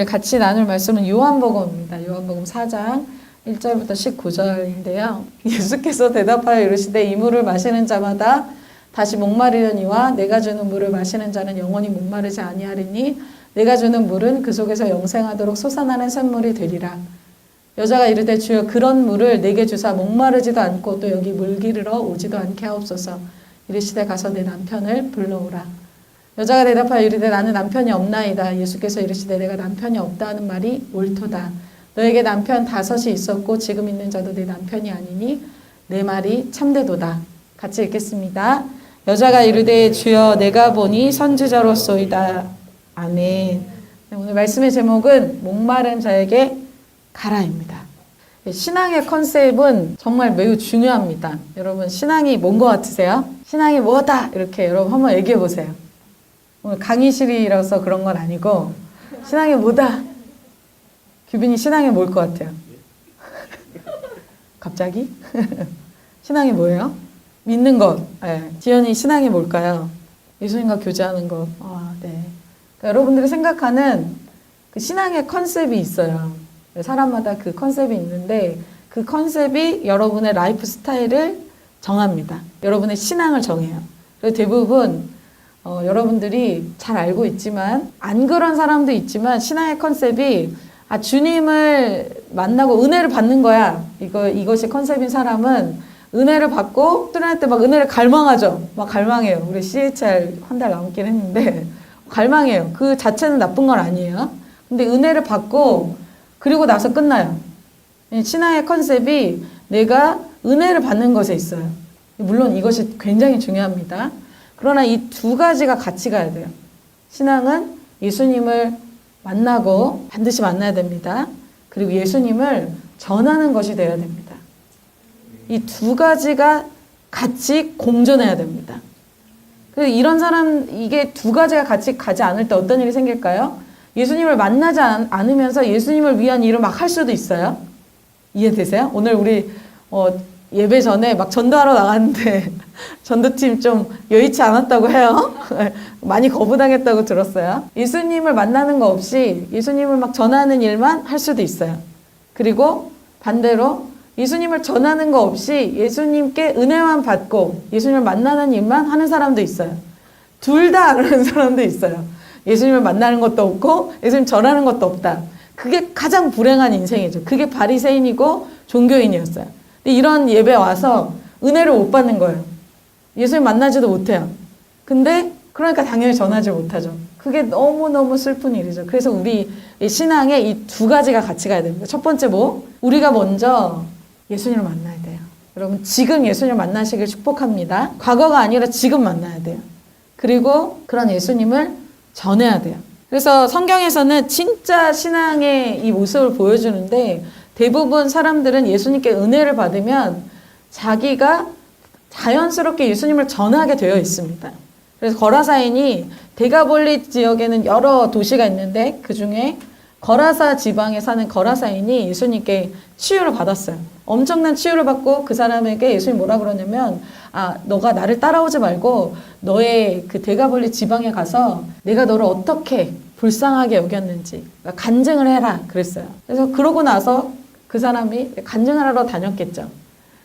오늘 같이 나눌 말씀은 요한복음입니다. 요한복음 4장 1절부터 19절인데요. 예수께서 대답하여 이르시되 이 물을 마시는 자마다 다시 목마르려니와 내가 주는 물을 마시는 자는 영원히 목마르지 아니하리니 내가 주는 물은 그 속에서 영생하도록 솟아나는 샘물이 되리라. 여자가 이르되 주여 그런 물을 내게 주사 목마르지도 않고 또 여기 물 기르러 오지도 않게 하옵소서. 이르시되 가서 내 남편을 불러오라. 여자가 대답하여 이르되 나는 남편이 없나이다. 예수께서 이르시되 내가 남편이 없다 하는 말이 옳도다. 너에게 남편 5이 있었고 지금 있는 자도 네 남편이 아니니 내 말이 참되도다. 같이 읽겠습니다. 여자가 이르되 주여 내가 보니 선지자로소이다. 아멘. 오늘 말씀의 제목은 목마른 자에게 가라입니다. 신앙의 컨셉은 정말 매우 중요합니다. 여러분 신앙이 뭔 것 같으세요? 신앙이 뭐다? 이렇게 여러분 한번 얘기해 보세요. 오늘 강의실이라서 그런 건 아니고 신앙이 뭐다? 규빈이 신앙이 뭘 것 같아요? 갑자기? 신앙이 뭐예요? 믿는 것. 네. 지연이 신앙이 뭘까요? 예수님과 교제하는 것. 네. 그러니까 여러분들이 생각하는 그 신앙의 컨셉이 있어요. 사람마다 그 컨셉이 있는데 그 컨셉이 여러분의 라이프 스타일을 정합니다. 여러분의 신앙을 정해요. 그래서 대부분 여러분들이 잘 알고 있지만 안 그런 사람도 있지만 신앙의 컨셉이 주님을 만나고 은혜를 받는 거야. 이것이 컨셉인 사람은 은혜를 받고 수련할 때 막 은혜를 갈망하죠. 막 갈망해요. 우리 CHR 한 달 남긴 했는데 갈망해요. 그 자체는 나쁜 건 아니에요. 근데 은혜를 받고 그리고 나서 끝나요. 신앙의 컨셉이 내가 은혜를 받는 것에 있어요. 물론 이것이 굉장히 중요합니다. 그러나 이 두 가지가 같이 가야 돼요. 신앙은 예수님을 만나고 반드시 만나야 됩니다. 그리고 예수님을 전하는 것이 되어야 됩니다. 이 두 가지가 같이 공존해야 됩니다. 이런 사람, 이게 두 가지가 같이 가지 않을 때 어떤 일이 생길까요? 예수님을 만나지 않으면서 예수님을 위한 일을 막 할 수도 있어요. 이해되세요? 오늘 우리 예배 전에 막 전도하러 나갔는데 전도팀 좀 여의치 않았다고 해요. 많이 거부당했다고 들었어요. 예수님을 만나는 거 없이 예수님을 막 전하는 일만 할 수도 있어요. 그리고 반대로 예수님을 전하는 거 없이 예수님께 은혜만 받고 예수님을 만나는 일만 하는 사람도 있어요. 둘 다 그런 사람도 있어요. 예수님을 만나는 것도 없고 예수님 전하는 것도 없다. 그게 가장 불행한 인생이죠. 그게 바리새인이고 종교인이었어요. 근데 이런 예배 와서 은혜를 못 받는 거예요. 예수님 만나지도 못해요. 근데 그러니까 당연히 전하지 못하죠. 그게 너무너무 슬픈 일이죠. 그래서 우리 신앙에 이 두 가지가 같이 가야 됩니다. 첫 번째 우리가 먼저 예수님을 만나야 돼요. 여러분 지금 예수님을 만나시길 축복합니다. 과거가 아니라 지금 만나야 돼요. 그리고 그런 예수님을 전해야 돼요. 그래서 성경에서는 진짜 신앙의 이 모습을 보여주는데 대부분 사람들은 예수님께 은혜를 받으면 자기가 자연스럽게 예수님을 전하게 되어 있습니다. 그래서 거라사인이 데가볼리 지역에는 여러 도시가 있는데 그 중에 거라사 지방에 사는 거라사인이 예수님께 치유를 받았어요. 엄청난 치유를 받고 그 사람에게 예수님이 뭐라 그러냐면 너가 나를 따라오지 말고 너의 그 데가볼리 지방에 가서 내가 너를 어떻게 불쌍하게 여겼는지 간증을 해라 그랬어요. 그래서 그러고 나서 그 사람이 간증을 하러 다녔겠죠.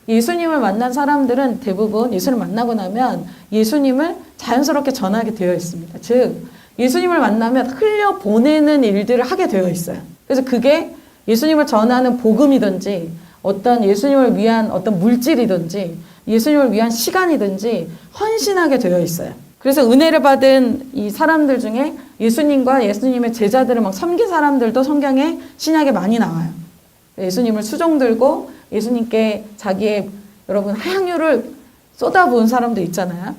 예수님을 만난 사람들은 대부분 예수님을 만나고 나면 예수님을 자연스럽게 전하게 되어 있습니다. 즉 예수님을 만나면 흘려보내는 일들을 하게 되어 있어요. 그래서 그게 예수님을 전하는 복음이든지 어떤 예수님을 위한 어떤 물질이든지 예수님을 위한 시간이든지 헌신하게 되어 있어요. 그래서 은혜를 받은 이 사람들 중에 예수님과 예수님의 제자들을 막 섬긴 사람들도 성경에 신약에 많이 나와요. 예수님을 수종 들고 예수님께 자기의 여러분 향유를 쏟아부은 사람도 있잖아요.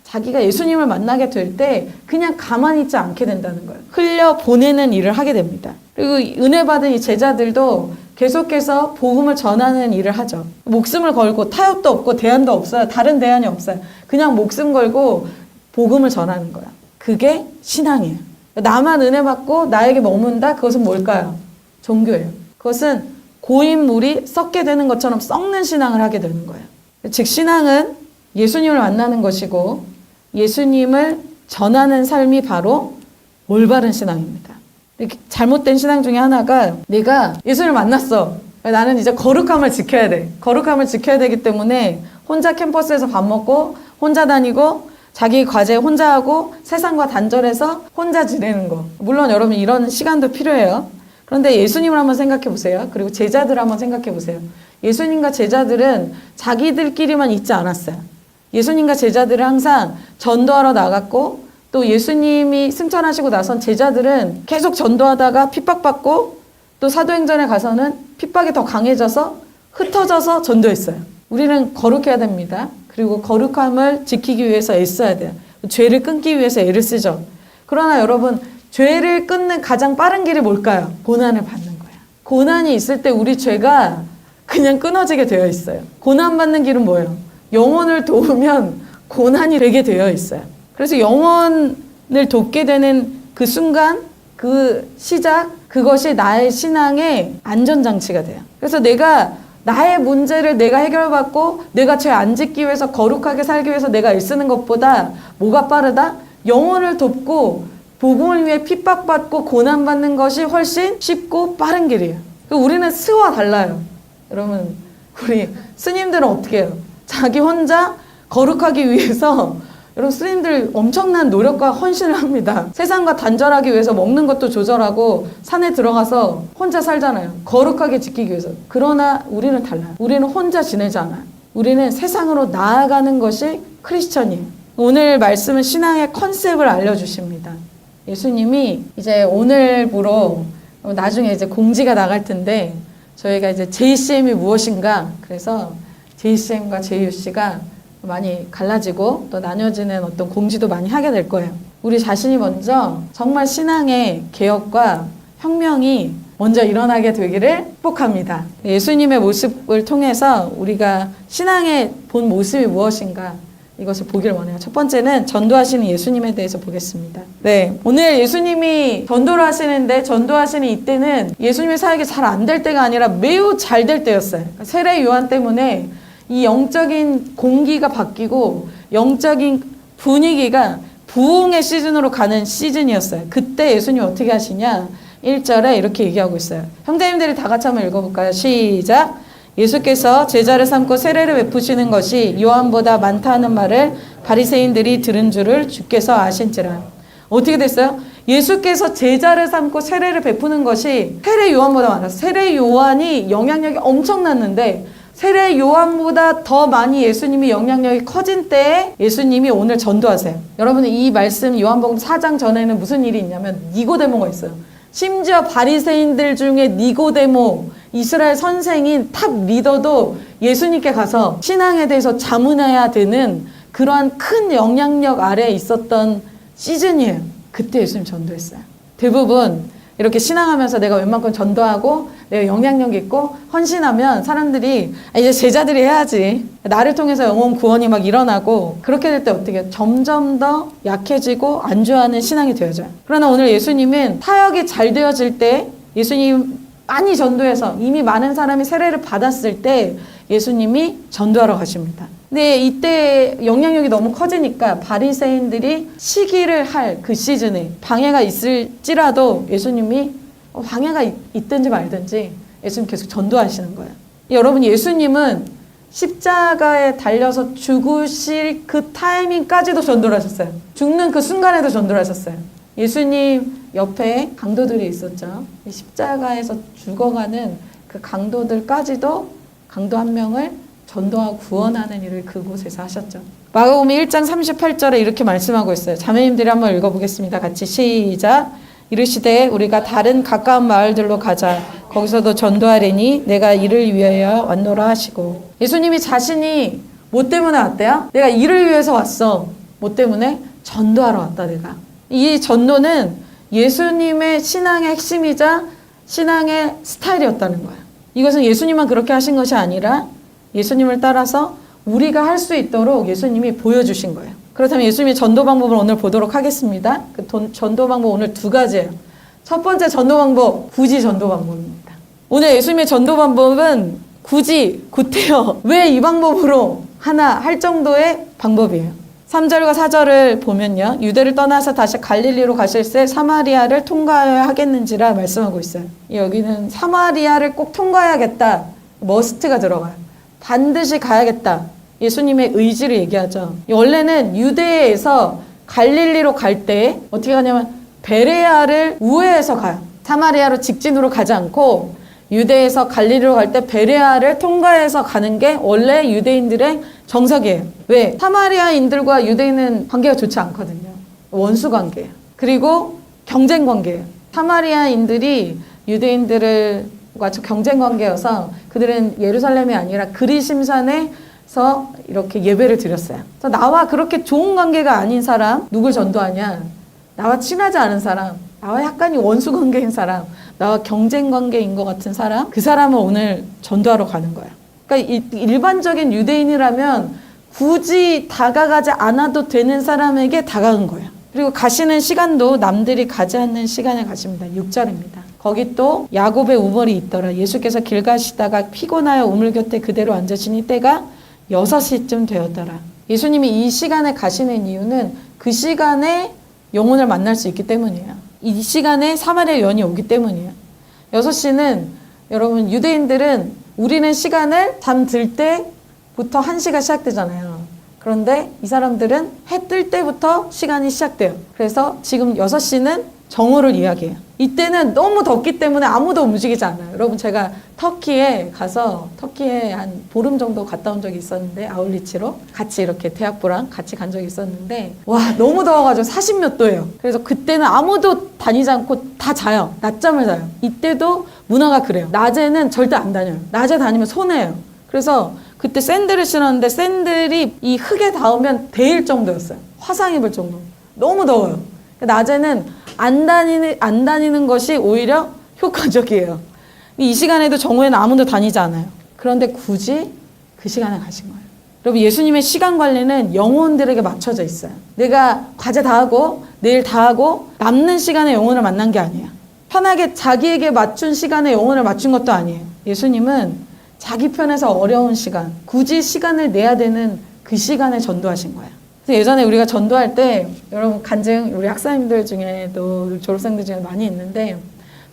자기가 예수님을 만나게 될 때 그냥 가만히 있지 않게 된다는 거예요. 흘려보내는 일을 하게 됩니다. 그리고 은혜 받은 이 제자들도 계속해서 복음을 전하는 일을 하죠. 목숨을 걸고 타협도 없고 대안도 없어요. 다른 대안이 없어요. 그냥 목숨 걸고 복음을 전하는 거야. 그게 신앙이에요. 나만 은혜 받고 나에게 머문다? 그것은 뭘까요? 종교예요. 그것은 고인물이 썩게 되는 것처럼 썩는 신앙을 하게 되는 거예요. 즉 신앙은 예수님을 만나는 것이고 예수님을 전하는 삶이 바로 올바른 신앙입니다. 이렇게 잘못된 신앙 중에 하나가 내가 예수님을 만났어. 나는 이제 거룩함을 지켜야 돼. 거룩함을 지켜야 되기 때문에 혼자 캠퍼스에서 밥 먹고 혼자 다니고 자기 과제 혼자 하고 세상과 단절해서 혼자 지내는 거. 물론 여러분 이런 시간도 필요해요. 그런데 예수님을 한번 생각해 보세요. 그리고 제자들을 한번 생각해 보세요. 예수님과 제자들은 자기들끼리만 있지 않았어요. 예수님과 제자들은 항상 전도하러 나갔고 또 예수님이 승천하시고 나선 제자들은 계속 전도하다가 핍박받고 또 사도행전에 가서는 핍박이 더 강해져서 흩어져서 전도했어요. 우리는 거룩해야 됩니다. 그리고 거룩함을 지키기 위해서 애써야 돼요. 죄를 끊기 위해서 애를 쓰죠. 그러나 여러분, 죄를 끊는 가장 빠른 길이 뭘까요? 고난을 받는 거예요. 고난이 있을 때 우리 죄가 그냥 끊어지게 되어 있어요. 고난받는 길은 뭐예요? 영혼을 도우면 고난이 되게 되어 있어요. 그래서 영혼을 돕게 되는 그 순간, 그 시작, 그것이 나의 신앙의 안전장치가 돼요. 그래서 내가 나의 문제를 내가 해결받고 내가 죄 안 짓기 위해서 거룩하게 살기 위해서 내가 애쓰는 것보다 뭐가 빠르다? 영혼을 돕고 복음을 위해 핍박받고 고난받는 것이 훨씬 쉽고 빠른 길이에요. 우리는 스와 달라요. 여러분, 우리 스님들은 어떻게 해요? 자기 혼자 거룩하기 위해서 여러분 스님들 엄청난 노력과 헌신을 합니다. 세상과 단절하기 위해서 먹는 것도 조절하고 산에 들어가서 혼자 살잖아요. 거룩하게 지키기 위해서. 그러나 우리는 달라요. 우리는 혼자 지내지 않아요. 우리는 세상으로 나아가는 것이 크리스천이에요. 오늘 말씀은 신앙의 컨셉을 알려주십니다. 예수님이 이제 오늘부로 나중에 이제 공지가 나갈 텐데 저희가 이제 JCM이 무엇인가 그래서 JCM과 JUC가 많이 갈라지고 또 나뉘어지는 어떤 공지도 많이 하게 될 거예요. 우리 자신이 먼저 정말 신앙의 개혁과 혁명이 먼저 일어나게 되기를 축복합니다. 예수님의 모습을 통해서 우리가 신앙의 본 모습이 무엇인가 이것을 보길 원해요. 첫 번째는 전도하시는 예수님에 대해서 보겠습니다. 네, 오늘 예수님이 전도를 하시는데 전도하시는 이때는 예수님의 사역이 잘 안 될 때가 아니라 매우 잘 될 때였어요. 세례 요한 때문에 이 영적인 공기가 바뀌고 영적인 분위기가 부흥의 시즌으로 가는 시즌이었어요. 그때 예수님이 어떻게 하시냐? 1절에 이렇게 얘기하고 있어요. 형제님들이 다 같이 한번 읽어볼까요? 시작! 예수께서 제자를 삼고 세례를 베푸시는 것이 요한보다 많다는 말을 바리새인들이 들은 줄을 주께서 아신지라. 어떻게 됐어요? 예수께서 제자를 삼고 세례를 베푸는 것이 세례 요한보다 많았어요. 세례 요한이 영향력이 엄청났는데 세례 요한보다 더 많이 예수님이 영향력이 커진 때에 예수님이 오늘 전도하세요. 여러분 이 말씀 요한복음 4장 전에는 무슨 일이 있냐면 니고데모가 있어요. 심지어 바리새인들 중에 니고데모 이스라엘 선생인 탑 리더도 예수님께 가서 신앙에 대해서 자문해야 되는 그러한 큰 영향력 아래에 있었던 시즌이에요. 그때 예수님 전도했어요. 대부분 이렇게 신앙하면서 내가 웬만큼 전도하고 내가 영향력 있고 헌신하면 사람들이 이제 제자들이 해야지. 나를 통해서 영혼 구원이 막 일어나고 그렇게 될 때 어떻게 점점 더 약해지고 안주하는 신앙이 되어져요. 그러나 오늘 예수님은 타협이 잘 되어질 때 예수님 많이 전도해서 이미 많은 사람이 세례를 받았을 때 예수님이 전도하러 가십니다. 근데 이때 영향력이 너무 커지니까 바리새인들이 시기를 할 그 시즌에 방해가 있을지라도 예수님이 방해가 있든지 말든지 예수님 계속 전도하시는 거예요. 여러분 예수님은 십자가에 달려서 죽으실 그 타이밍까지도 전도를 하셨어요. 죽는 그 순간에도 전도를 하셨어요. 예수님 옆에 강도들이 있었죠. 십자가에서 죽어가는 그 강도들까지도 강도 한 명을 전도하고 구원하는 일을 그곳에서 하셨죠. 마가복음 1장 38절에 이렇게 말씀하고 있어요. 자매님들이 한번 읽어보겠습니다. 같이 시작. 이르시되 우리가 다른 가까운 마을들로 가자. 거기서도 전도하리니 내가 이를 위하여 왔노라 하시고. 예수님이 자신이 뭐 때문에 왔대요? 내가 이를 위해서 왔어. 뭐 때문에? 전도하러 왔다 내가. 이 전도는 예수님의 신앙의 핵심이자 신앙의 스타일이었다는 거예요. 이것은 예수님만 그렇게 하신 것이 아니라 예수님을 따라서 우리가 할 수 있도록 예수님이 보여주신 거예요. 그렇다면 예수님의 전도 방법을 오늘 보도록 하겠습니다. 그 전도 방법 오늘 두 가지예요. 첫 번째 전도 방법, 굳이 전도 방법입니다. 오늘 예수님의 전도 방법은 굳이, 구태여, 왜 이 방법으로 하나 할 정도의 방법이에요. 3절과 4절을 보면요. 유대를 떠나서 다시 갈릴리로 가실새 사마리아를 통과해야 하겠는지라 말씀하고 있어요. 여기는 사마리아를 꼭 통과해야겠다. 머스트가 들어가요. 반드시 가야겠다. 예수님의 의지를 얘기하죠. 원래는 유대에서 갈릴리로 갈 때 어떻게 가냐면 베레아를 우회해서 가요. 사마리아로 직진으로 가지 않고 유대에서 갈릴리로 갈 때 베레아를 통과해서 가는 게 원래 유대인들의 정석이에요. 왜? 사마리아인들과 유대인은 관계가 좋지 않거든요. 원수 관계예요. 그리고 경쟁 관계예요. 사마리아인들이 유대인들과 경쟁 관계여서 그들은 예루살렘이 아니라 그리심산에서 이렇게 예배를 드렸어요. 그래서 나와 그렇게 좋은 관계가 아닌 사람, 누굴 전도하냐? 나와 친하지 않은 사람, 나와 약간이 원수 관계인 사람, 나와 경쟁 관계인 것 같은 사람, 그 사람을 오늘 전도하러 가는 거야. 그러니까 일반적인 유대인이라면 굳이 다가가지 않아도 되는 사람에게 다가간 거예요. 그리고 가시는 시간도 남들이 가지 않는 시간에 가십니다. 6절입니다. 거기 또 야곱의 우물이 있더라. 예수께서 길 가시다가 피곤하여 우물 곁에 그대로 앉으시니 때가 6시쯤 되었더라. 예수님이 이 시간에 가시는 이유는 그 시간에 영혼을 만날 수 있기 때문이에요. 이 시간에 사마리아 여인이 오기 때문이에요. 6시는 여러분 유대인들은 우리는 시간을 잠들 때부터 1시가 시작되잖아요. 그런데 이 사람들은 해 뜰 때부터 시간이 시작돼요. 그래서 지금 6시는 정오를 이야기해요. 이때는 너무 덥기 때문에 아무도 움직이지 않아요. 여러분 제가 터키에 한 보름 정도 갔다 온 적이 있었는데 아울리치로 같이 이렇게 대학부랑 같이 간 적이 있었는데 와 너무 더워가지고 40몇 도예요. 그래서 그때는 아무도 다니지 않고 다 자요. 낮잠을 자요. 이때도 문화가 그래요. 낮에는 절대 안 다녀요. 낮에 다니면 손해예요. 그래서 그때 샌들을 신었는데 샌들이 이 흙에 닿으면 데일 정도였어요. 화상 입을 정도. 너무 더워요. 낮에는 안 다니는 것이 오히려 효과적이에요. 이 시간에도 정오에는 아무도 다니지 않아요. 그런데 굳이 그 시간에 가신 거예요. 여러분 예수님의 시간 관리는 영혼들에게 맞춰져 있어요. 내가 과제 다 하고 내일 다 하고 남는 시간에 영혼을 만난 게 아니에요. 편하게 자기에게 맞춘 시간에 영혼을 맞춘 것도 아니에요. 예수님은 자기 편에서 어려운 시간, 굳이 시간을 내야 되는 그 시간에 전도하신 거예요. 예전에 우리가 전도할 때 여러분 간증 우리 학사님들 중에도 졸업생들 중에 많이 있는데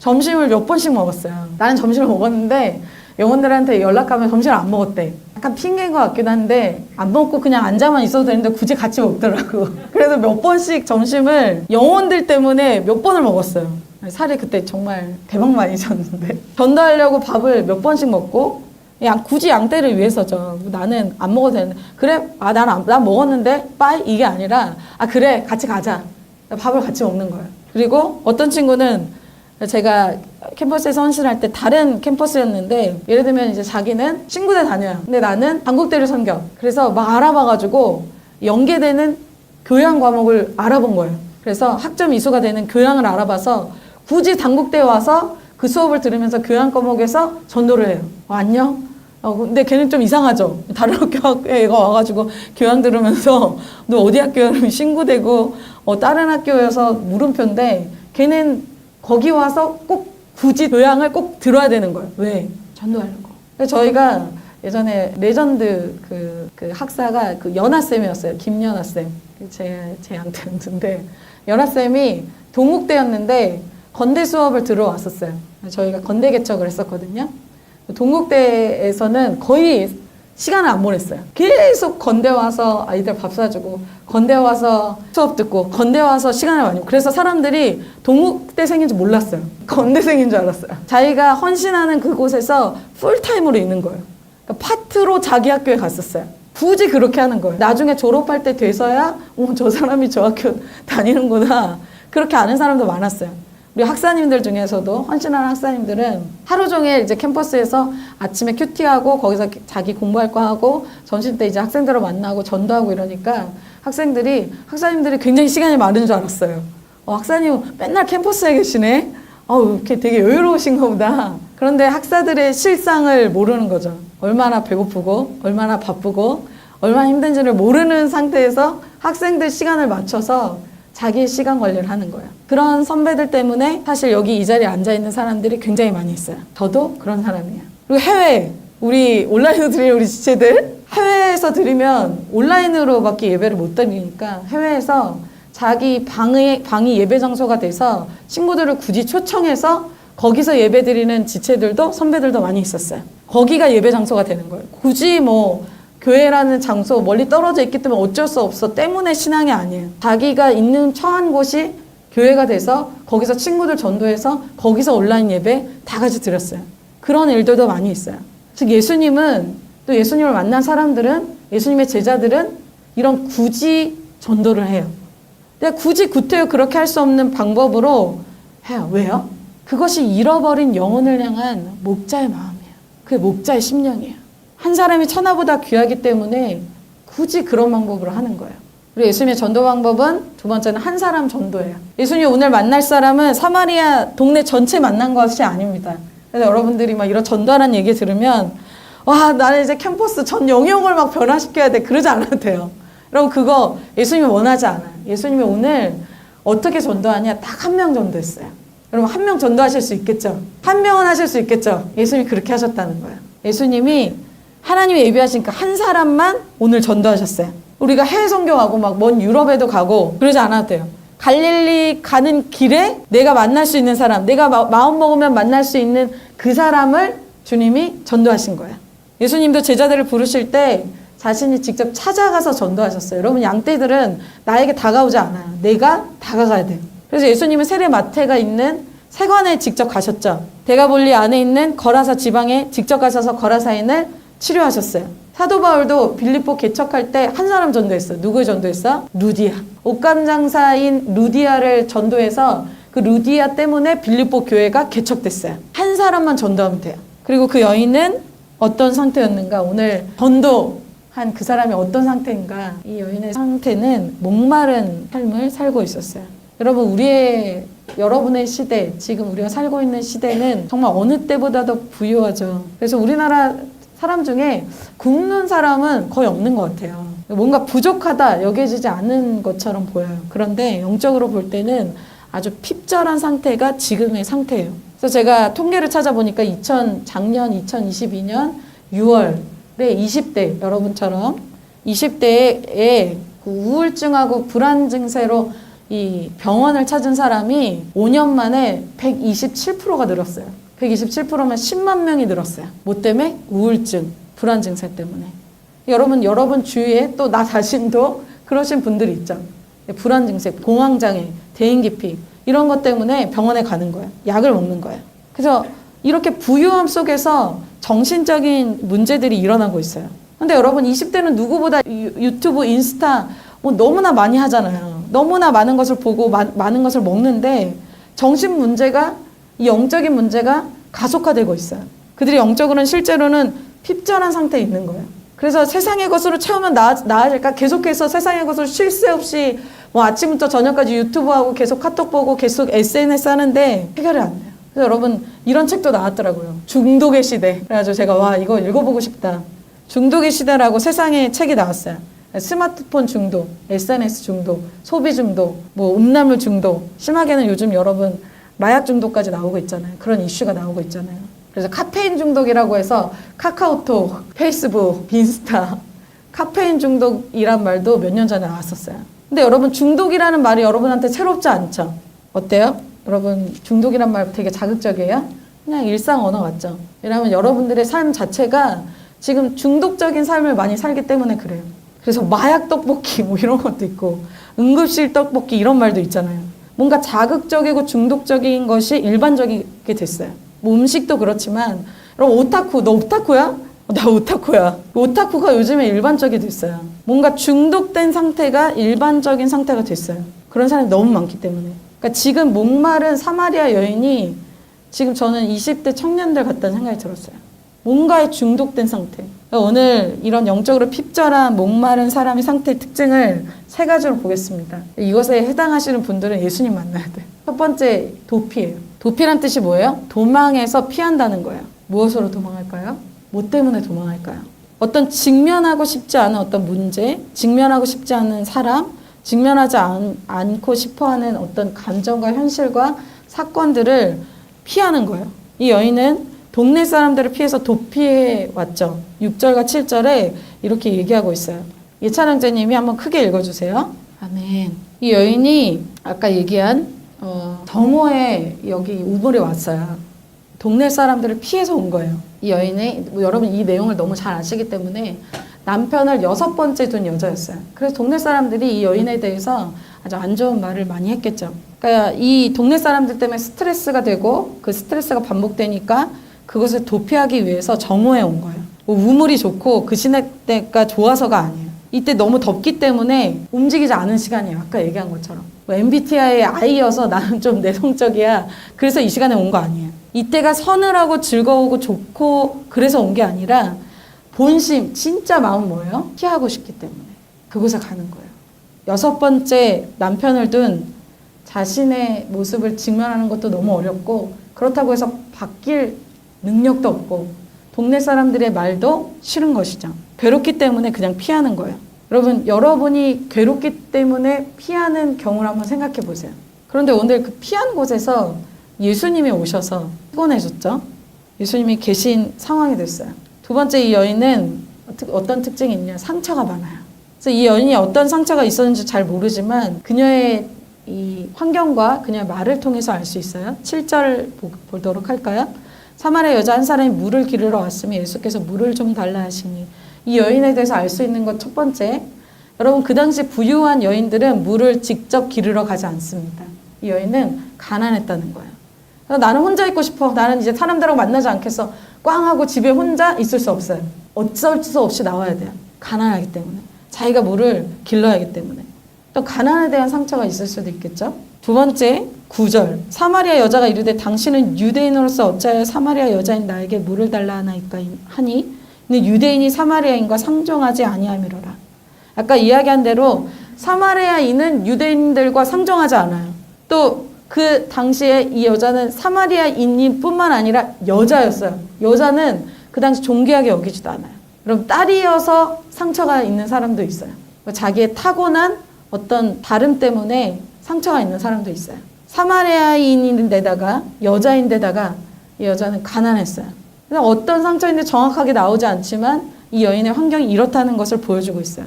점심을 몇 번씩 먹었어요. 나는 점심을 먹었는데 영혼들한테 연락하면 점심을 안 먹었대. 약간 핑계인 것 같기도 한데 안 먹고 그냥 앉아만 있어도 되는데 굳이 같이 먹더라고. 그래서 몇 번씩 점심을 영혼들 때문에 몇 번을 먹었어요. 살이 그때 정말 대박 많이 쪘는데 전도하려고 밥을 몇 번씩 먹고 굳이 양떼를 위해서죠. 나는 안 먹어도 되는데 그래? 난 먹었는데 빠이? 이게 아니라 그래 같이 가자. 밥을 같이 먹는 거예요. 그리고 어떤 친구는 제가 캠퍼스에서 헌신할 때 다른 캠퍼스였는데 예를 들면 이제 자기는 친구대 다녀요. 근데 나는 단국대를 섬겨. 그래서 막 알아봐가지고 연계되는 교양 과목을 알아본 거예요. 그래서 학점 이수가 되는 교양을 알아봐서 굳이 단국대에 와서 그 수업을 들으면서 교양 과목에서 전도를 해요. 안녕? 근데 걔는 좀 이상하죠. 다른 학교에 와가지고 교양 들으면서 너 어디 학교야? 그러면 신고되고 다른 학교여서 물음표인데 걔는 거기 와서 꼭 굳이 교양을 꼭 들어야 되는 거예요. 왜? 전도하려고. 그래서 저희가 예전에 레전드 그 학사가 그 연하쌤이었어요. 김연하쌤. 제한테였는데 연하쌤이 동국대였는데 건대 수업을 들어왔었어요. 저희가 건대 개척을 했었거든요. 동국대에서는 거의 시간을 안 보냈어요. 계속 건대 와서 아이들 밥 사주고 건대 와서 수업 듣고 건대 와서 시간을 많이 그래서 사람들이 동국대생인 줄 몰랐어요. 건대생인 줄 알았어요. 자기가 헌신하는 그곳에서 풀타임으로 있는 거예요. 그러니까 파트로 자기 학교에 갔었어요. 굳이 그렇게 하는 거예요. 나중에 졸업할 때 돼서야 저 사람이 저 학교 다니는구나. 그렇게 아는 사람도 많았어요. 우리 학사님들 중에서도 헌신하는 학사님들은 하루 종일 이제 캠퍼스에서 아침에 큐티하고 거기서 자기 공부할 거 하고 점심 때 이제 학생들을 만나고 전도하고 이러니까 학사님들이 굉장히 시간이 많은 줄 알았어요. 학사님 맨날 캠퍼스에 계시네. 이렇게 되게 여유로우신가 보다. 그런데 학사들의 실상을 모르는 거죠. 얼마나 배고프고 얼마나 바쁘고 얼마나 힘든지를 모르는 상태에서 학생들 시간을 맞춰서 자기 시간 관리를 하는 거예요. 그런 선배들 때문에 사실 여기 이 자리에 앉아있는 사람들이 굉장히 많이 있어요. 저도 그런 사람이에요. 그리고 해외 우리 온라인으로 드리는 우리 지체들 해외에서 드리면 온라인으로밖에 예배를 못 드리니까 해외에서 자기 방이 예배 장소가 돼서 친구들을 굳이 초청해서 거기서 예배 드리는 지체들도 선배들도 많이 있었어요. 거기가 예배 장소가 되는 거예요. 굳이 뭐 교회라는 장소 멀리 떨어져 있기 때문에 어쩔 수 없어 때문에 신앙이 아니에요. 자기가 있는 처한 곳이 교회가 돼서 거기서 친구들 전도해서 거기서 온라인 예배 다 같이 드렸어요. 그런 일들도 많이 있어요. 즉 예수님은 또 예수님을 만난 사람들은 예수님의 제자들은 이런 굳이 전도를 해요. 근데 굳이 구태여 그렇게 할 수 없는 방법으로 해요. 왜요? 그것이 잃어버린 영혼을 향한 목자의 마음이에요. 그게 목자의 심령이에요. 한 사람이 천하보다 귀하기 때문에 굳이 그런 방법으로 하는 거예요. 그리고 예수님의 전도 방법은 두 번째는 한 사람 전도예요. 예수님 오늘 만날 사람은 사마리아 동네 전체 만난 것이 아닙니다. 그래서 여러분들이 막 이런 전도하라는 얘기 들으면 와 나는 이제 캠퍼스 전 영역을 막 변화시켜야 돼 그러지 않아도 돼요. 여러분 그거 예수님이 원하지 않아요. 예수님이 오늘 어떻게 전도하냐 딱 한 명 전도했어요. 여러분 한 명 전도하실 수 있겠죠? 한 명은 하실 수 있겠죠? 예수님이 그렇게 하셨다는 거예요. 예수님이 하나님이 예비하시니까 한 사람만 오늘 전도하셨어요. 우리가 해외 선교하고 막 먼 유럽에도 가고 그러지 않아도 돼요. 갈릴리 가는 길에 내가 만날 수 있는 사람, 내가 마음 먹으면 만날 수 있는 그 사람을 주님이 전도하신 거예요. 예수님도 제자들을 부르실 때 자신이 직접 찾아가서 전도하셨어요. 여러분 양떼들은 나에게 다가오지 않아요. 내가 다가가야 돼요. 그래서 예수님은 세례 마태가 있는 세관에 직접 가셨죠. 데가볼리 안에 있는 거라사 지방에 직접 가셔서 거라사인을 치료하셨어요. 사도 바울도 빌립보 개척할 때 한 사람 전도했어요. 누굴 전도했어? 루디아. 옷감 장사인 루디아를 전도해서 그 루디아 때문에 빌립보 교회가 개척됐어요. 한 사람만 전도하면 돼요. 그리고 그 여인은 어떤 상태였는가? 오늘 전도한 그 사람이 어떤 상태인가? 이 여인의 상태는 목마른 삶을 살고 있었어요. 여러분 여러분의 시대, 지금 우리가 살고 있는 시대는 정말 어느 때보다도 부유하죠. 그래서 우리나라 사람 중에 굶는 사람은 거의 없는 것 같아요. 뭔가 부족하다 여겨지지 않은 것처럼 보여요. 그런데 영적으로 볼 때는 아주 핍절한 상태가 지금의 상태예요. 그래서 제가 통계를 찾아보니까 작년 2022년 6월에 20대 여러분처럼 20대에 그 우울증하고 불안 증세로 이 병원을 찾은 사람이 5년 만에 127%가 늘었어요. 127%면 10만 명이 늘었어요. 뭐 때문에? 우울증, 불안 증세 때문에. 여러분 주위에 또 나 자신도 그러신 분들이 있죠. 불안 증세, 공황장애, 대인기피 이런 것 때문에 병원에 가는 거예요. 약을 먹는 거예요. 그래서 이렇게 부유함 속에서 정신적인 문제들이 일어나고 있어요. 근데 여러분 20대는 누구보다 유튜브, 인스타 뭐 너무나 많이 하잖아요. 너무나 많은 것을 보고 많은 것을 먹는데 정신 문제가 이 영적인 문제가 가속화되고 있어요. 그들이 영적으로는 실제로는 핍절한 상태에 있는 거예요. 그래서 세상의 것으로 채우면 나아질까? 계속해서 세상의 것으로 쉴 새 없이 뭐 아침부터 저녁까지 유튜브하고 계속 카톡 보고 계속 SNS 하는데 해결이 안 돼요. 그래서 여러분 이런 책도 나왔더라고요. 중독의 시대. 그래가지고 제가 이거 읽어보고 싶다. 중독의 시대라고 세상에 책이 나왔어요. 스마트폰 중독, SNS 중독, 소비 중독, 뭐 음란물 중독, 심하게는 요즘 여러분 마약 중독까지 나오고 있잖아요. 그런 이슈가 나오고 있잖아요. 그래서 카페인 중독이라고 해서 카카오톡, 페이스북, 인스타 카페인 중독이란 말도 몇 년 전에 나왔었어요. 근데 여러분 중독이라는 말이 여러분한테 새롭지 않죠? 어때요? 여러분 중독이란 말 되게 자극적이에요? 그냥 일상 언어 같죠? 왜냐하면 여러분들의 삶 자체가 지금 중독적인 삶을 많이 살기 때문에 그래요. 그래서 마약 떡볶이 뭐 이런 것도 있고 응급실 떡볶이 이런 말도 있잖아요. 뭔가 자극적이고 중독적인 것이 일반적이게 됐어요. 뭐 음식도 그렇지만 여러분 오타쿠, 너 오타쿠야? 나 오타쿠야. 오타쿠가 요즘에 일반적이 됐어요. 뭔가 중독된 상태가 일반적인 상태가 됐어요. 그런 사람이 너무 많기 때문에. 그러니까 지금 목마른 사마리아 여인이 지금 저는 20대 청년들 같다는 생각이 들었어요. 뭔가에 중독된 상태. 그러니까 오늘 이런 영적으로 핍절한 목마른 사람의 상태의 특징을 3가지로 보겠습니다. 이것에 해당하시는 분들은 예수님 만나야 돼요. 첫 번째 도피예요. 도피란 뜻이 뭐예요? 도망해서 피한다는 거예요. 무엇으로 도망할까요? 뭐 때문에 도망할까요? 어떤 직면하고 싶지 않은 어떤 문제, 직면하고 싶지 않은 사람, 직면하지 않고 싶어하는 어떤 감정과 현실과 사건들을 피하는 거예요. 이 여인은 동네 사람들을 피해서 도피해 왔죠. 6절과 7절에 이렇게 얘기하고 있어요. 예찬영제님이 한번 크게 읽어주세요. 아멘. 이 여인이 아까 얘기한 정오에 여기 우물에 왔어요. 동네 사람들을 피해서 온 거예요. 이 여인이 여러분 이 내용을 너무 잘 아시기 때문에 남편을 6번째 둔 여자였어요. 그래서 동네 사람들이 이 여인에 대해서 아주 안 좋은 말을 많이 했겠죠. 그러니까 이 동네 사람들 때문에 스트레스가 되고 그 스트레스가 반복되니까 그것을 도피하기 위해서 정오에 온 거예요. 뭐 우물이 좋고 그 시내가 좋아서가 아니에요. 이때 너무 덥기 때문에 움직이지 않은 시간이에요. 아까 얘기한 것처럼. 뭐 MBTI의 I여서 나는 좀 내성적이야. 그래서 이 시간에 온 거 아니에요. 이때가 서늘하고 즐거우고 좋고 그래서 온 게 아니라 본심, 진짜 마음 뭐예요? 피하고 싶기 때문에 그곳에 가는 거예요. 6번째 남편을 둔 자신의 모습을 직면하는 것도 너무 어렵고 그렇다고 해서 바뀔 능력도 없고 동네 사람들의 말도 싫은 것이죠. 괴롭기 때문에 그냥 피하는 거예요. 여러분, 여러분이 괴롭기 때문에 피하는 경우를 한번 생각해 보세요. 그런데 오늘 그 피한 곳에서 예수님이 오셔서 피곤해졌죠. 예수님이 계신 상황이 됐어요. 두 번째, 이 여인은 어떤 특징이 있냐? 상처가 많아요. 그래서 이 여인이 어떤 상처가 있었는지 잘 모르지만 그녀의 이 환경과 그녀의 말을 통해서 알 수 있어요. 7절 보도록 할까요? 사마리아 여자 한 사람이 물을 기르러 왔으면 예수께서 물을 좀 달라 하시니. 이 여인에 대해서 알 수 있는 것 첫 번째, 여러분 그 당시 부유한 여인들은 물을 직접 기르러 가지 않습니다. 이 여인은 가난했다는 거예요. 나는 혼자 있고 싶어. 나는 이제 사람들하고 만나지 않겠어. 꽝 하고 집에 혼자 있을 수 없어요. 어쩔 수 없이 나와야 돼요. 가난하기 때문에. 자기가 물을 길러야 하기 때문에. 또 가난에 대한 상처가 있을 수도 있겠죠. 두 번째, 9절. 사마리아 여자가 이르되 당신은 유대인으로서 어찌하여 사마리아 여자인 나에게 물을 달라 하나이까 하니 근데 유대인이 사마리아인과 상종하지 아니함이로라. 아까 이야기한 대로 사마리아인은 유대인들과 상종하지 않아요. 또 그 당시에 이 여자는 사마리아인인 뿐만 아니라 여자였어요. 여자는 그 당시 존귀하게 여기지도 않아요. 그럼 딸이어서 상처가 있는 사람도 있어요. 자기의 타고난 어떤 다름 때문에 상처가 있는 사람도 있어요. 사마리아인인데다가 여자인데다가 이 여자는 가난했어요. 그래서 어떤 상처인지 정확하게 나오지 않지만 이 여인의 환경이 이렇다는 것을 보여주고 있어요.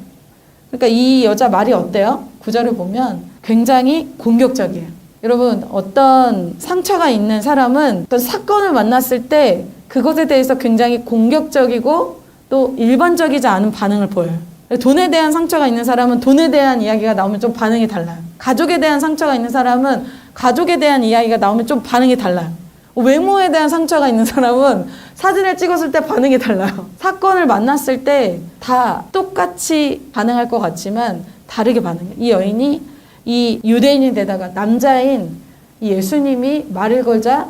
그러니까 이 여자 말이 어때요? 구절을 보면 굉장히 공격적이에요. 여러분, 어떤 상처가 있는 사람은 어떤 사건을 만났을 때 그것에 대해서 굉장히 공격적이고 또 일반적이지 않은 반응을 보여요. 돈에 대한 상처가 있는 사람은 돈에 대한 이야기가 나오면 좀 반응이 달라요. 가족에 대한 상처가 있는 사람은 가족에 대한 이야기가 나오면 좀 반응이 달라요. 외모에 대한 상처가 있는 사람은 사진을 찍었을 때 반응이 달라요. 사건을 만났을 때 다 똑같이 반응할 것 같지만 다르게 반응해요. 이 여인이 이 유대인인데다가 남자인 이 예수님이 말을 걸자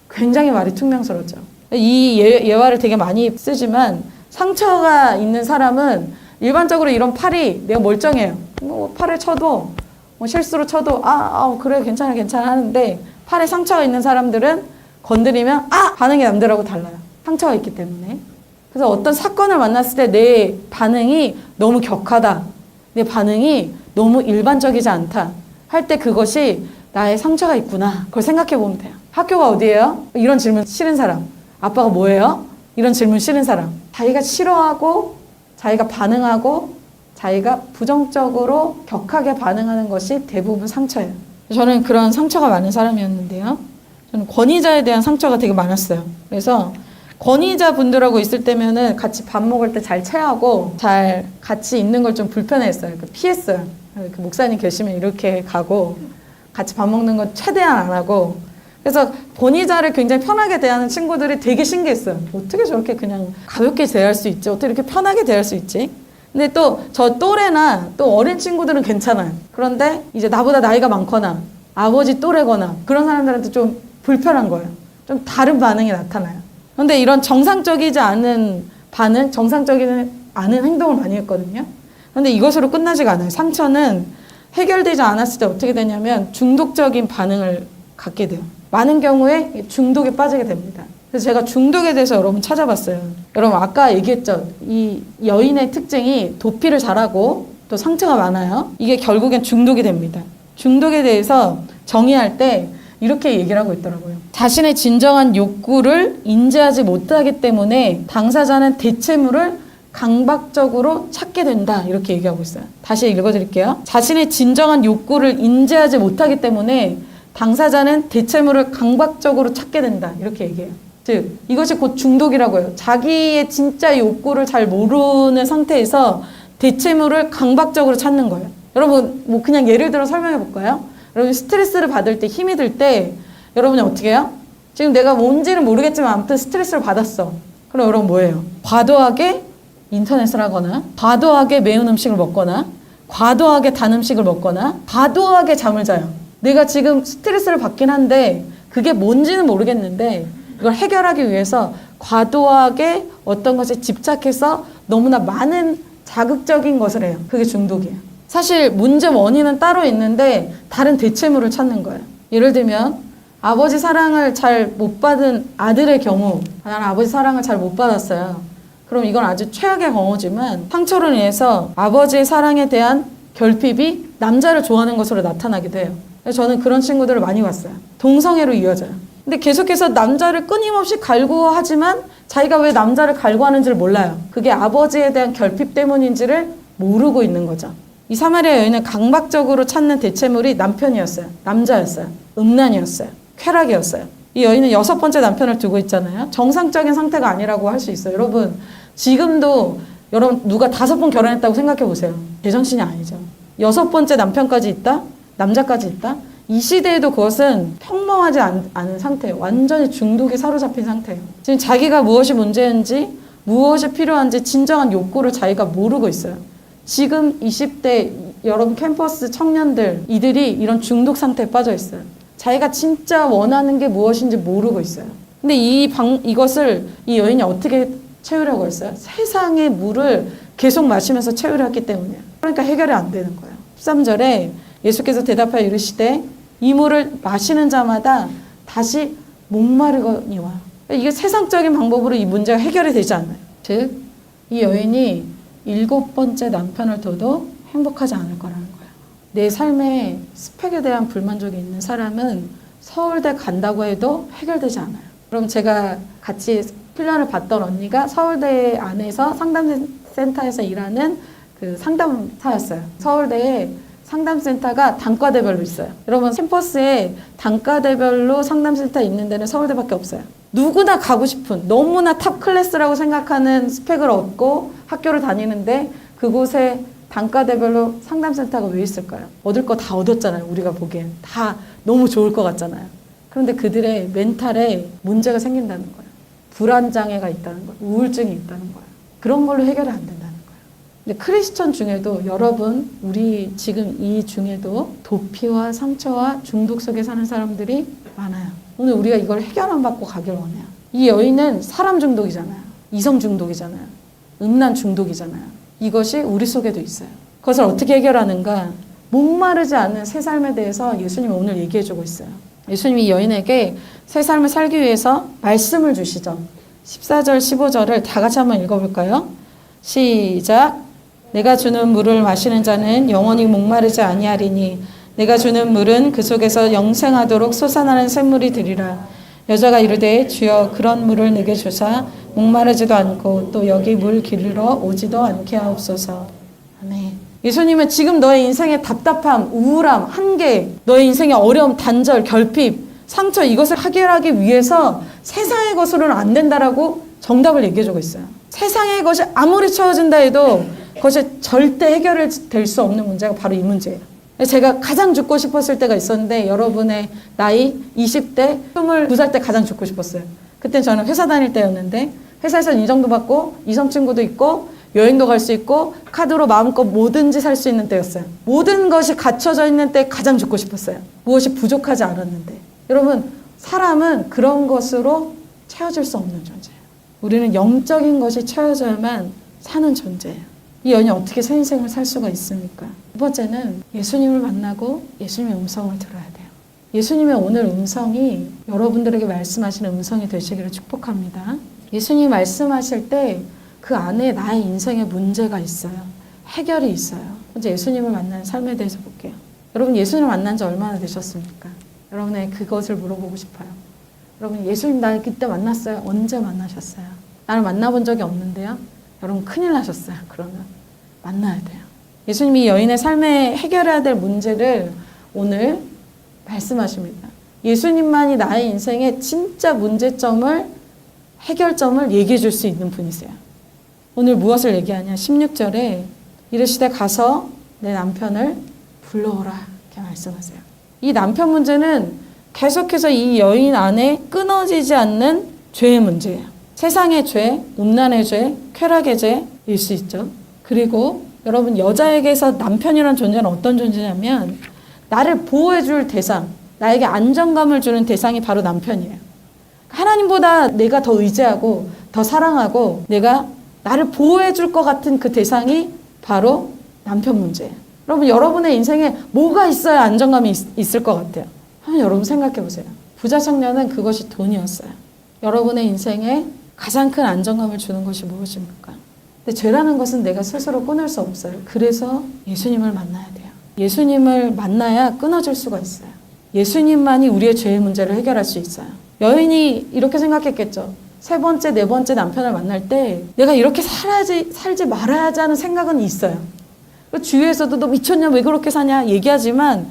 굉장히 말이 퉁명스럽죠. 이 예화를 되게 많이 쓰지만 상처가 있는 사람은 일반적으로 이런 팔이 내가 멀쩡해요. 뭐 팔을 쳐도 뭐 실수로 쳐도 그래 괜찮아 하는데 팔에 상처가 있는 사람들은 건드리면 반응이 남들하고 달라요. 상처가 있기 때문에. 그래서 어떤 사건을 만났을 때 내 반응이 너무 격하다. 내 반응이 너무 일반적이지 않다. 할 때 그것이 나의 상처가 있구나. 그걸 생각해 보면 돼요. 학교가 어디예요? 이런 질문 싫은 사람. 아빠가 뭐예요? 이런 질문 싫은 사람. 자기가 싫어하고 자기가 반응하고 자기가 부정적으로 격하게 반응하는 것이 대부분 상처예요. 저는 그런 상처가 많은 사람이었는데요. 저는 권위자에 대한 상처가 되게 많았어요. 그래서 권위자 분들하고 있을 때면은 같이 밥 먹을 때 잘 체하고 잘 같이 있는 걸 좀 불편했어요. 피했어요. 목사님 계시면 이렇게 가고 같이 밥 먹는 건 최대한 안 하고 그래서 권위자를 굉장히 편하게 대하는 친구들이 되게 신기했어요. 어떻게 저렇게 그냥 가볍게 대할 수 있지? 어떻게 이렇게 편하게 대할 수 있지? 근데 또 저 또래나 또 어린 친구들은 괜찮아요. 그런데 이제 나보다 나이가 많거나 아버지 또래거나 그런 사람들한테 좀 불편한 거예요. 좀 다른 반응이 나타나요. 그런데 이런 정상적이지 않은 반응, 정상적이지 않은 행동을 많이 했거든요. 그런데 이것으로 끝나지가 않아요. 상처는 해결되지 않았을 때 어떻게 되냐면 중독적인 반응을 갖게 돼요. 많은 경우에 중독에 빠지게 됩니다. 그래서 제가 중독에 대해서 여러분 찾아봤어요. 여러분 아까 얘기했죠. 이 여인의 특징이 도피를 잘하고 또 상처가 많아요. 이게 결국엔 중독이 됩니다. 중독에 대해서 정의할 때 이렇게 얘기를 하고 있더라고요. 자신의 진정한 욕구를 인지하지 못하기 때문에 당사자는 대체물을 강박적으로 찾게 된다. 이렇게 얘기하고 있어요. 다시 읽어드릴게요. 자신의 진정한 욕구를 인지하지 못하기 때문에 당사자는 대체물을 강박적으로 찾게 된다. 이렇게 얘기해요. 즉 이것이 곧 중독이라고 해요. 자기의 진짜 욕구를 잘 모르는 상태에서 대체물을 강박적으로 찾는 거예요. 여러분 뭐 그냥 예를 들어 설명해 볼까요? 여러분 스트레스를 받을 때 힘이 들 때 여러분이 어떻게 해요? 지금 내가 뭔지는 모르겠지만 아무튼 스트레스를 받았어. 그럼 여러분 뭐예요? 과도하게 인터넷을 하거나 과도하게 매운 음식을 먹거나 과도하게 단 음식을 먹거나 과도하게 잠을 자요. 내가 지금 스트레스를 받긴 한데 그게 뭔지는 모르겠는데 이걸 해결하기 위해서 과도하게 어떤 것에 집착해서 너무나 많은 자극적인 것을 해요. 그게 중독이에요. 사실 문제 원인은 따로 있는데 다른 대체물을 찾는 거예요. 예를 들면 아버지 사랑을 잘 못 받은 아들의 경우 나는 아버지 사랑을 잘 못 받았어요. 그럼 이건 아주 최악의 경우지만 상처로 인해서 아버지의 사랑에 대한 결핍이 남자를 좋아하는 것으로 나타나기도 해요. 저는 그런 친구들을 많이 봤어요. 동성애로 이어져요. 근데 계속해서 남자를 끊임없이 갈구하지만 자기가 왜 남자를 갈구하는지를 몰라요. 그게 아버지에 대한 결핍 때문인지를 모르고 있는 거죠. 이 사마리아 여인은 강박적으로 찾는 대체물이 남편이었어요. 남자였어요. 음란이었어요. 쾌락이었어요. 이 여인은 6번째 남편을 두고 있잖아요. 정상적인 상태가 아니라고 할 수 있어요. 여러분 지금도 여러분 누가 5번 결혼했다고 생각해 보세요. 제정신이 아니죠. 6번째 남편까지 있다? 남자까지 있다? 이 시대에도 그것은 평범하지 않은 상태예요. 완전히 중독에 사로잡힌 상태예요. 지금 자기가 무엇이 문제인지 무엇이 필요한지 진정한 욕구를 자기가 모르고 있어요. 지금 20대 여러분 캠퍼스 청년들 이들이 이런 중독 상태에 빠져 있어요. 자기가 진짜 원하는 게 무엇인지 모르고 있어요. 근데 이것을 이 여인이 어떻게 채우려고 했어요? 세상의 물을 계속 마시면서 채우려 했기 때문이에요. 그러니까 해결이 안 되는 거예요. 13절에 예수께서 대답하여 이르시되 이 물을 마시는 자마다 다시 목마르거니와. 이게 세상적인 방법으로 이 문제가 해결이 되지 않아요. 즉, 이 여인이 7번째 남편을 둬도 행복하지 않을 거라는 거예요. 내 삶의 스펙에 대한 불만족이 있는 사람은 서울대 간다고 해도 해결되지 않아요. 그럼 제가 같이 훈련을 받던 언니가 서울대 안에서 상담센터에서 일하는 그 상담사였어요. 서울대에 상담센터가 단과대별로 있어요. 여러분 캠퍼스에 단과대별로 상담센터 있는 데는 서울대밖에 없어요. 누구나 가고 싶은 너무나 탑 클래스라고 생각하는 스펙을 얻고 학교를 다니는데 그곳에 단과대별로 상담센터가 왜 있을까요? 얻을 거 다 얻었잖아요. 우리가 보기엔 다 너무 좋을 것 같잖아요. 그런데 그들의 멘탈에 문제가 생긴다는 거예요. 불안장애가 있다는 거예요. 우울증이 있다는 거예요. 그런 걸로 해결이 안 된다는 거예요. 근데 크리스천 중에도 여러분 우리 지금 이 중에도 도피와 상처와 중독 속에 사는 사람들이 많아요. 오늘 우리가 이걸 해결 안 받고 가길 원해요. 이 여인은 사람 중독이잖아요. 이성 중독이잖아요. 음란 중독이잖아요. 이것이 우리 속에도 있어요. 그것을 어떻게 해결하는가? 목마르지 않은 새 삶에 대해서 예수님이 오늘 얘기해주고 있어요. 예수님이 여인에게 새 삶을 살기 위해서 말씀을 주시죠. 14절, 15절을 다 같이 한번 읽어볼까요? 시작. 내가 주는 물을 마시는 자는 영원히 목마르지 아니하리니 내가 주는 물은 그 속에서 영생하도록 솟아나는 샘물이 되리라. 여자가 이르되 주여 그런 물을 내게 주사 목마르지도 않고 또 여기 물 기르러 오지도 않게 하옵소서. 아멘. 예수님은 지금 너의 인생의 답답함, 우울함, 한계, 너의 인생의 어려움, 단절, 결핍, 상처 이것을 해결하기 위해서 세상의 것으로는 안 된다라고 정답을 얘기해주고 있어요. 세상의 것이 아무리 채워진다 해도 그것이 절대 해결될 수 없는 문제가 바로 이 문제예요. 제가 가장 죽고 싶었을 때가 있었는데 여러분의 나이 20대, 22살 때 가장 죽고 싶었어요. 그때 저는 회사 다닐 때였는데 회사에서 인정도 받고 이성 친구도 있고 여행도 갈 수 있고 카드로 마음껏 뭐든지 살 수 있는 때였어요. 모든 것이 갖춰져 있는 때 가장 죽고 싶었어요. 무엇이 부족하지 않았는데. 여러분 사람은 그런 것으로 채워질 수 없는 존재예요. 우리는 영적인 것이 채워져야만 사는 존재예요. 이 여인이 어떻게 새 인생을 살 수가 있습니까? 두 번째는 예수님을 만나고 예수님의 음성을 들어야 돼요. 예수님의 오늘 음성이 여러분들에게 말씀하시는 음성이 되시기를 축복합니다. 예수님이 말씀하실 때 그 안에 나의 인생에 문제가 있어요. 해결이 있어요. 먼저 예수님을 만나는 삶에 대해서 볼게요. 여러분 예수님을 만난 지 얼마나 되셨습니까? 여러분의 그것을 물어보고 싶어요. 여러분 예수님 나 그때 만났어요. 언제 만나셨어요? 나를 만나본 적이 없는데요. 여러분 큰일 나셨어요. 그러면 만나야 돼요. 예수님이 여인의 삶에 해결해야 될 문제를 오늘 말씀하십니다. 예수님만이 나의 인생의 진짜 문제점을 해결점을 얘기해 줄 수 있는 분이세요. 오늘 무엇을 얘기하냐? 16절에 이르시되 가서 내 남편을 불러오라 이렇게 말씀하세요. 이 남편 문제는 계속해서 이 여인 안에 끊어지지 않는 죄의 문제예요. 세상의 죄, 음란의 죄, 쾌락의 죄일 수 있죠. 그리고 여러분 여자에게서 남편이라는 존재는 어떤 존재냐면 나를 보호해줄 대상, 나에게 안정감을 주는 대상이 바로 남편이에요. 하나님보다 내가 더 의지하고 더 사랑하고 내가 나를 보호해줄 것 같은 그 대상이 바로 남편 문제예요. 여러분 여러분의 인생에 뭐가 있어야 안정감이 있을 것 같아요? 한번 여러분 생각해 보세요. 부자 청년은 그것이 돈이었어요. 여러분의 인생에 가장 큰 안정감을 주는 것이 무엇입니까? 근데 죄라는 것은 내가 스스로 끊을 수 없어요. 그래서 예수님을 만나야 돼요. 예수님을 만나야 끊어질 수가 있어요. 예수님만이 우리의 죄의 문제를 해결할 수 있어요. 여인이 이렇게 생각했겠죠. 세 번째, 네 번째 남편을 만날 때 내가 이렇게 살지 말아야지 하는 생각은 있어요. 주위에서도 너 미쳤냐 왜 그렇게 사냐 얘기하지만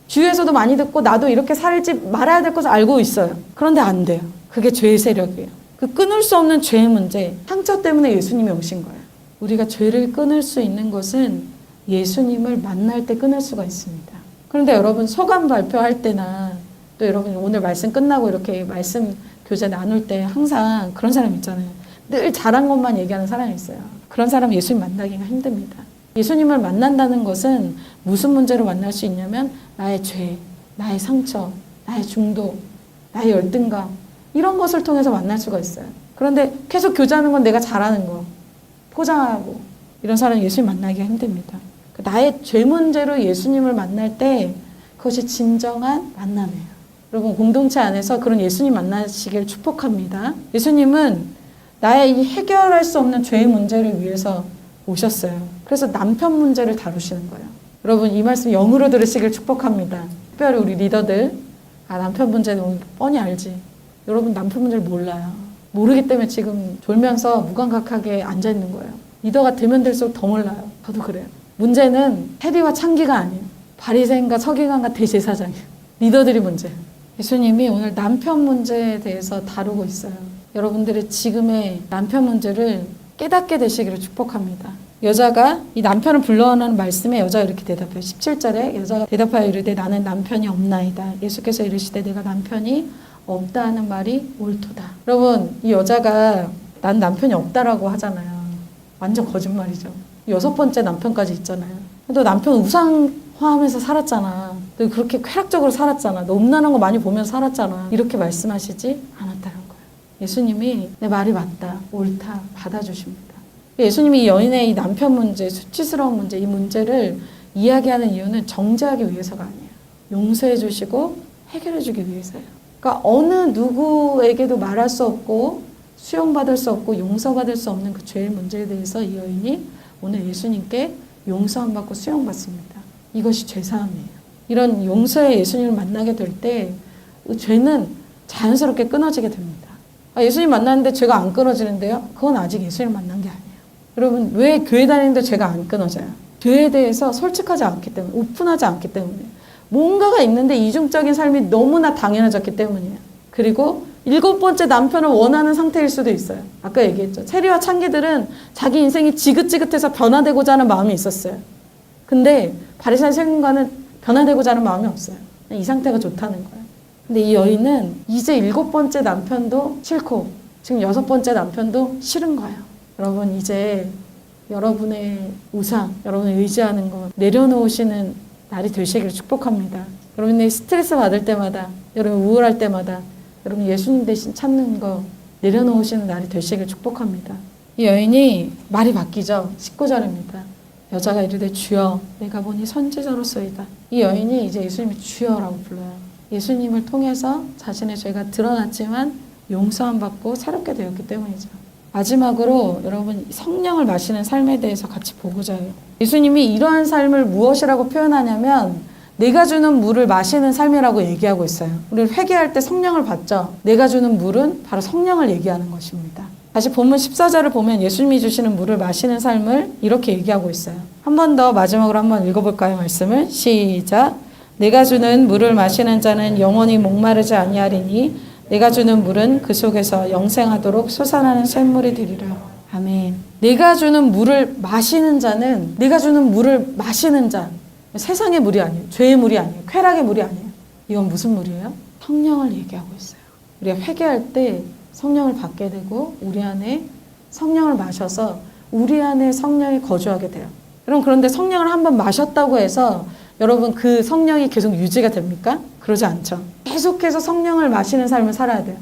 주위에서도 많이 듣고 나도 이렇게 살지 말아야 될 것을 알고 있어요. 그런데 안 돼요. 그게 죄의 세력이에요. 그 끊을 수 없는 죄의 문제, 상처 때문에 예수님이 오신 거예요. 우리가 죄를 끊을 수 있는 것은 예수님을 만날 때 끊을 수가 있습니다. 그런데 여러분 소감 발표할 때나 또 여러분 오늘 말씀 끝나고 이렇게 말씀 교제 나눌 때 항상 그런 사람 있잖아요. 늘 잘한 것만 얘기하는 사람이 있어요. 그런 사람 예수님 만나기가 힘듭니다. 예수님을 만난다는 것은 무슨 문제로 만날 수 있냐면 나의 죄, 나의 상처, 나의 중독, 나의 열등감 이런 것을 통해서 만날 수가 있어요. 그런데 계속 교제하는 건 내가 잘하는 거 포장하고 이런 사람은 예수님 만나기가 힘듭니다. 나의 죄 문제로 예수님을 만날 때 그것이 진정한 만남이에요. 여러분 공동체 안에서 그런 예수님 만나시길 축복합니다. 예수님은 나의 이 해결할 수 없는 죄의 문제를 위해서 오셨어요. 그래서 남편 문제를 다루시는 거예요. 여러분 이 말씀 영으로 들으시길 축복합니다. 특별히 우리 리더들 남편 문제는 뻔히 알지. 여러분 남편 문제를 몰라요. 모르기 때문에 지금 졸면서 무감각하게 앉아있는 거예요. 리더가 되면 될수록 더 몰라요. 저도 그래요. 문제는 테디와 창기가 아니에요. 바리새인과 서기관과 대제사장이에요. 리더들이 문제예요. 예수님이 오늘 남편 문제에 대해서 다루고 있어요. 여러분들의 지금의 남편 문제를 깨닫게 되시기를 축복합니다. 여자가 이 남편을 불러오는 말씀에 여자가 이렇게 대답해요. 17절에 여자가 대답하여 이르되 나는 남편이 없나이다. 예수께서 이르시되 내가 남편이 없다 하는 말이 옳도다. 여러분 이 여자가 난 남편이 없다라고 하잖아요. 완전 거짓말이죠. 6번째 남편까지 있잖아요. 너 남편 우상화하면서 살았잖아. 너 그렇게 쾌락적으로 살았잖아. 너 음란한 거 많이 보면서 살았잖아. 이렇게 말씀하시지 않았다는 거예요. 예수님이 내 말이 맞다, 옳다 받아주십니다. 예수님이 이 여인의 이 남편 문제, 수치스러운 문제, 이 문제를 이야기하는 이유는 정죄하기 위해서가 아니에요. 용서해 주시고 해결해 주기 위해서예요. 그러니까 어느 누구에게도 말할 수 없고 수용받을 수 없고 용서받을 수 없는 그 죄의 문제에 대해서 이 여인이 오늘 예수님께 용서 안 받고 수용받습니다. 이것이 죄사함이에요. 이런 용서의 예수님을 만나게 될 때 그 죄는 자연스럽게 끊어지게 됩니다. 예수님 만났는데 죄가 안 끊어지는데요? 그건 아직 예수님 만난 게 아니에요. 여러분 왜 교회 다니는데 죄가 안 끊어져요? 죄에 대해서 솔직하지 않기 때문에, 오픈하지 않기 때문에 뭔가가 있는데 이중적인 삶이 너무나 당연해졌기 때문이에요. 그리고 7번째 남편을 원하는 상태일 수도 있어요. 아까 얘기했죠. 세리와 창기들은 자기 인생이 지긋지긋해서 변화되고자 하는 마음이 있었어요. 근데 바리새인 세금과는 변화되고자 하는 마음이 없어요. 이 상태가 좋다는 거예요. 근데 이 여인은 이제 7번째 남편도 싫고 지금 6번째 남편도 싫은 거예요. 여러분 이제 여러분의 우상, 여러분의 의지하는 것 내려놓으시는 날이 되시기를 축복합니다. 여러분이 스트레스 받을 때마다, 여러분 우울할 때마다 여러분 예수님 대신 찾는 거 내려놓으시는 날이 되시길 축복합니다. 이 여인이 말이 바뀌죠. 19절입니다. 여자가 이르되 주여 내가 보니 선지자로소이다. 이 여인이 이제 예수님이 주여라고 불러요. 예수님을 통해서 자신의 죄가 드러났지만 용서함 받고 새롭게 되었기 때문이죠. 마지막으로 여러분 성령을 마시는 삶에 대해서 같이 보고자 해요. 예수님이 이러한 삶을 무엇이라고 표현하냐면 내가 주는 물을 마시는 삶이라고 얘기하고 있어요. 우리는 회개할 때 성령을 받죠. 내가 주는 물은 바로 성령을 얘기하는 것입니다. 다시 본문 14절을 보면 예수님이 주시는 물을 마시는 삶을 이렇게 얘기하고 있어요. 한 번 더 마지막으로 한번 읽어볼까요? 말씀을 시작. 내가 주는 물을 마시는 자는 영원히 목마르지 아니하리니 내가 주는 물은 그 속에서 영생하도록 솟아나는 샘물이 되리라. 아멘. 내가 주는 물을 마시는 자는, 내가 주는 물을 마시는 자, 세상의 물이 아니에요. 죄의 물이 아니에요. 쾌락의 물이 아니에요. 이건 무슨 물이에요? 성령을 얘기하고 있어요. 우리가 회개할 때 성령을 받게 되고 우리 안에 성령을 마셔서 우리 안에 성령이 거주하게 돼요. 여러분, 그런데 성령을 한번 마셨다고 해서 여러분 그 성령이 계속 유지가 됩니까? 그러지 않죠. 계속해서 성령을 마시는 삶을 살아야 돼요.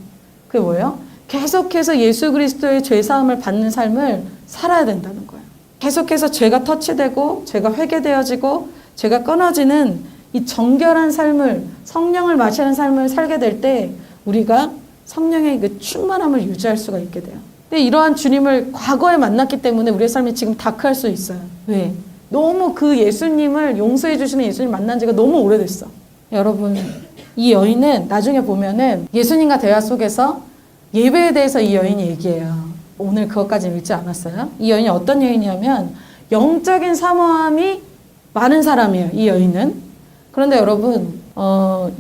그게 뭐예요? 계속해서 예수 그리스도의 죄사함을 받는 삶을 살아야 된다는 거예요. 계속해서 죄가 터치되고 죄가 회개되어지고 죄가 끊어지는 이 정결한 삶을, 성령을 마시는 삶을 살게 될 때 우리가 성령의 그 충만함을 유지할 수가 있게 돼요. 근데 이러한 주님을 과거에 만났기 때문에 우리의 삶이 지금 다크할 수 있어요. 왜? 너무 그 예수님을 용서해 주시는 예수님 만난 지가 너무 오래됐어. 여러분, 이 여인은 나중에 보면은 예수님과 대화 속에서 예배에 대해서 이 여인이 얘기해요. 오늘 그것까지 읽지 않았어요. 이 여인이 어떤 여인이냐면 영적인 사모함이 많은 사람이에요. 이 여인은. 그런데 여러분,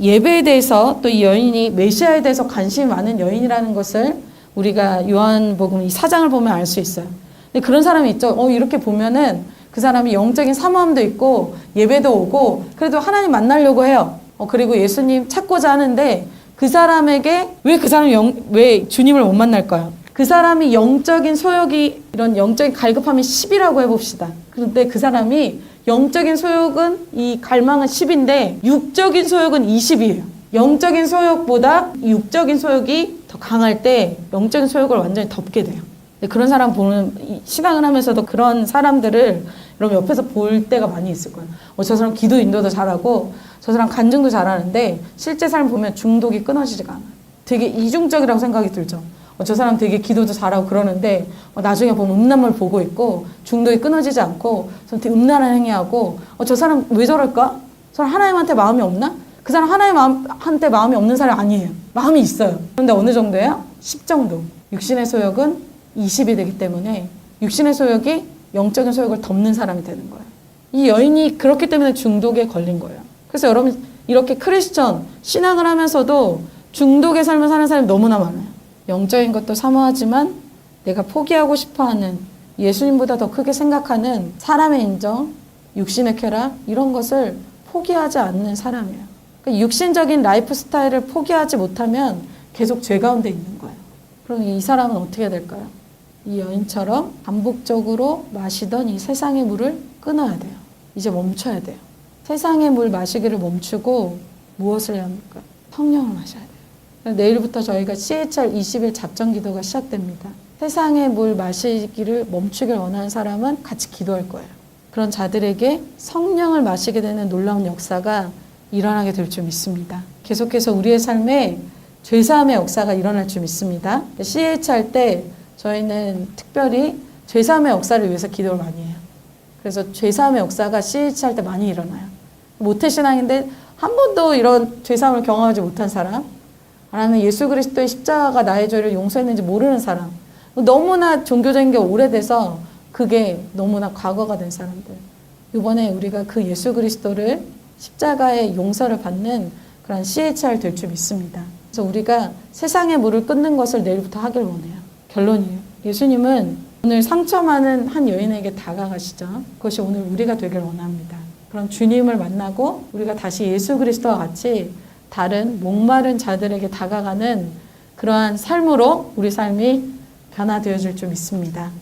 예배에 대해서 또 이 여인이 메시아에 대해서 관심이 많은 여인이라는 것을 우리가 요한복음 이 4장을 보면 알 수 있어요. 근데 그런 사람이 있죠. 이렇게 보면은 그 사람이 영적인 사모함도 있고 예배도 오고 그래도 하나님 만나려고 해요. 그리고 예수님 찾고자 하는데 그 사람에게 왜 그 사람이 왜 주님을 못 만날까요? 그 사람이 영적인 소욕이 이런 영적인 갈급함이 10이라고 해봅시다. 그런데 그 사람이 영적인 소욕은 이 갈망은 10인데 육적인 소욕은 20이에요. 영적인 소욕보다 육적인 소욕이 더 강할 때 영적인 소욕을 완전히 덮게 돼요. 그런 사람 보는, 신앙을 하면서도 그런 사람들을 여러분 옆에서 볼 때가 많이 있을 거예요. 저 사람 기도 인도도 잘하고 저 사람 간증도 잘하는데 실제 삶 보면 중독이 끊어지지가 않아요. 되게 이중적이라고 생각이 들죠. 저 사람 되게 기도도 잘하고 그러는데 나중에 보면 음란물 보고 있고 중독이 끊어지지 않고 되게 음란한 행위하고 저 사람 왜 저럴까? 저 사람 하나님한테 마음이 없나? 그 사람 하나님한테 마음이 없는 사람 아니에요. 마음이 있어요. 그런데 어느 정도예요? 10 정도. 육신의 소욕은 20이 되기 때문에 육신의 소욕이 영적인 소욕을 덮는 사람이 되는 거예요. 이 여인이 그렇기 때문에 중독에 걸린 거예요. 그래서 여러분 이렇게 크리스천 신앙을 하면서도 중독의 삶을 사는 사람이 너무나 많아요. 영적인 것도 사모하지만 내가 포기하고 싶어하는 예수님보다 더 크게 생각하는 사람의 인정, 육신의 쾌락 이런 것을 포기하지 않는 사람이에요. 그러니까 육신적인 라이프 스타일을 포기하지 못하면 계속 죄 가운데 있는 거예요. 그럼 이 사람은 어떻게 될까요? 이 여인처럼 반복적으로 마시던 이 세상의 물을 끊어야 돼요. 이제 멈춰야 돼요. 세상의 물 마시기를 멈추고 무엇을 해야 합니까? 성령을 마셔야 돼요. 내일부터 저희가 CHR 20일 작정 기도가 시작됩니다. 세상의 물 마시기를 멈추길 원하는 사람은 같이 기도할 거예요. 그런 자들에게 성령을 마시게 되는 놀라운 역사가 일어나게 될 줄 믿습니다. 계속해서 우리의 삶에 죄사함의 역사가 일어날 줄 믿습니다. CHR 때 저희는 특별히 죄사함의 역사를 위해서 기도를 많이 해요. 그래서 죄사함의 역사가 CHR 때 많이 일어나요. 모태신앙인데 한 번도 이런 죄사함을 경험하지 못한 사람, 나는 예수 그리스도의 십자가가 나의 죄를 용서했는지 모르는 사람, 너무나 종교적인 게 오래돼서 그게 너무나 과거가 된 사람들. 이번에 우리가 그 예수 그리스도를 십자가의 용서를 받는 그런 CHR 될 줄 믿습니다. 그래서 우리가 세상의 물을 끊는 것을 내일부터 하길 원해요. 결론이에요. 예수님은 오늘 상처 많은 한 여인에게 다가가시죠. 그것이 오늘 우리가 되길 원합니다. 그런 주님을 만나고 우리가 다시 예수 그리스도와 같이 다른 목마른 자들에게 다가가는 그러한 삶으로 우리 삶이 변화되어질 줄 믿습니다.